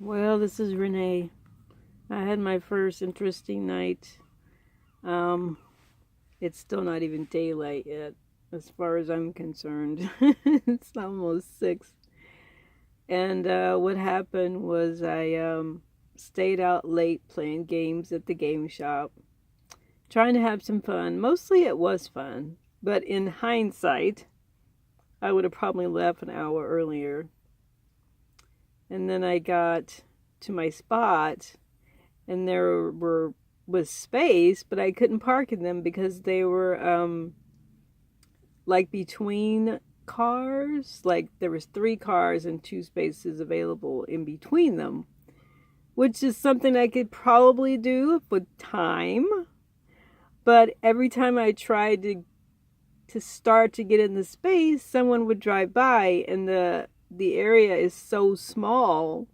Well, this is Renee. I had my first interesting night. Um, it's still not even daylight yet, as far as I'm concerned. It's almost 6. And what happened was I stayed out late playing games at the game shop, trying to have some fun. Mostly it was fun, but in hindsight, I would have probably left an hour earlier. And then I got to my spot and there was space, but I couldn't park in them because they were like between cars. Like there was 3 cars and 2 spaces available in between them, which is something I could probably do with time. But every time I tried to start to get in the space, someone would drive by, and the area is so small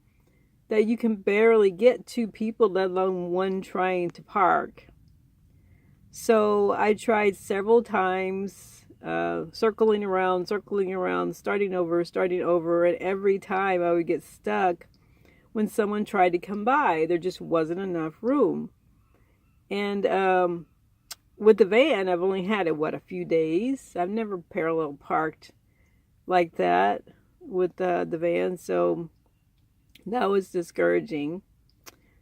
that you can barely get 2 people, let alone one trying to park. So I tried several times, circling around, starting over, and every time I would get stuck when someone tried to come by. There just wasn't enough room. And with the van, I've only had it, a few days. I've never parallel parked like that with the van, so that was discouraging.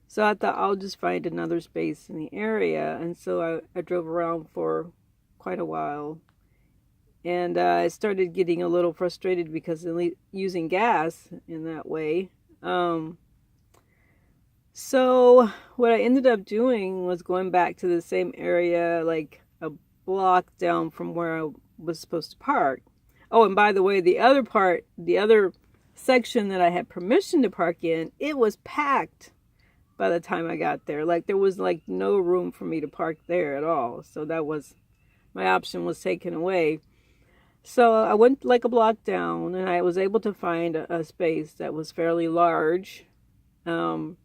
So I thought I'll just find another space in the area. And so I drove around for quite a while. And I started getting a little frustrated because using gas in that way. So what I ended up doing was going back to the same area, like a block down from where I was supposed to park. Oh, and by the way, the other section that I had permission to park in, it was packed by the time I got there. Like there was like no room for me to park there at all. So that was, my option was taken away. So I went like a block down and I was able to find a space that was fairly large. So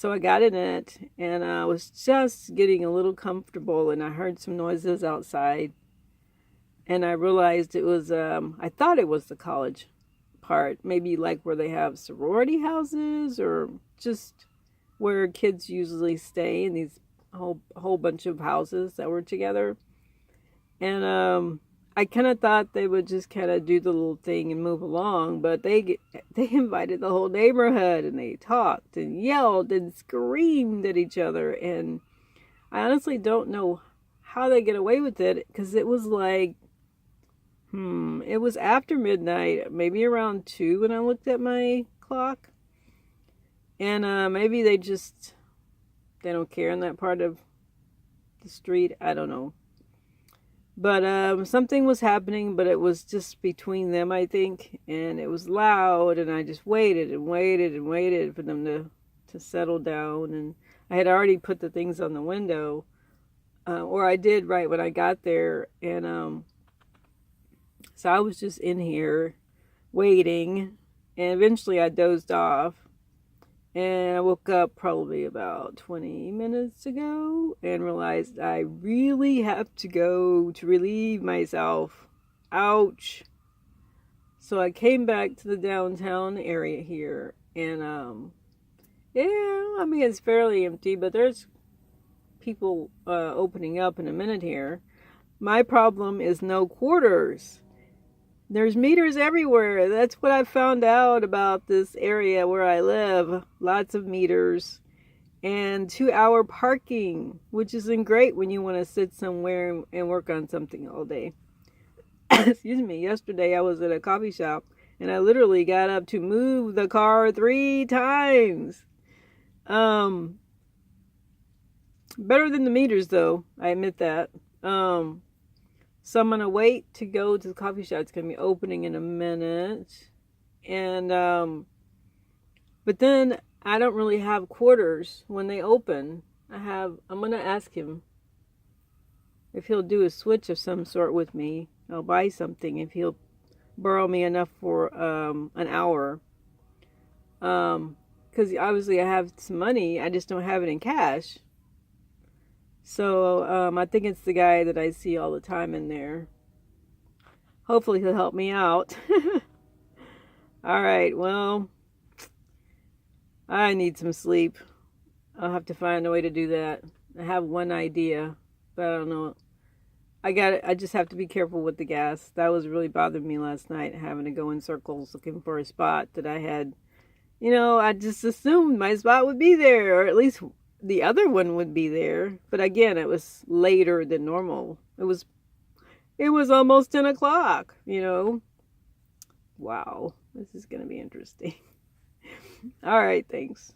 I got in it and I was just getting a little comfortable and I heard some noises outside and I realized it was, I thought it was the college part, maybe like where they have sorority houses or just where kids usually stay in these whole bunch of houses that were together. And I kind of thought they would just kind of do the little thing and move along, but they invited the whole neighborhood and they talked and yelled and screamed at each other. And I honestly don't know how they get away with it because it was like, it was after midnight, maybe around 2 when I looked at my clock. And maybe they don't care in that part of the street. I don't know. But something was happening, but it was just between them, I think. And it was loud, and I just waited and waited and waited for them to settle down. And I had already put the things on the window, or I did right when I got there. And so I was just in here waiting, and eventually I dozed off. And I woke up probably about 20 minutes ago and realized I really have to go to relieve myself. Ouch. So I came back to the downtown area here. And, yeah, I mean, it's fairly empty, but there's people opening up in a minute here. My problem is no quarters. There's meters everywhere. That's what I found out about this area where I live. Lots of meters. And 2-hour parking, which isn't great when you want to sit somewhere and work on something all day. Excuse me. Yesterday I was at a coffee shop and I literally got up to move the car 3 times. Better than the meters though. I admit that. So I'm going to wait to go to the coffee shop. It's going to be opening in a minute. And, but then I don't really have quarters when they open. I'm going to ask him if he'll do a switch of some sort with me. I'll buy something if he'll borrow me enough for an hour. Because obviously I have some money. I just don't have it in cash. So I think it's the guy that I see all the time in there. Hopefully he'll help me out. All right, well, I need some sleep. I'll have to find a way to do that. I have one idea, but I don't know. I just have to be careful with the gas. That was really bothering me last night, having to go in circles looking for a spot that I had. I just assumed my spot would be there, or at least the other one would be there. But again, it was later than normal. It was almost 10 o'clock. Wow, this is going to be interesting. All right, thanks.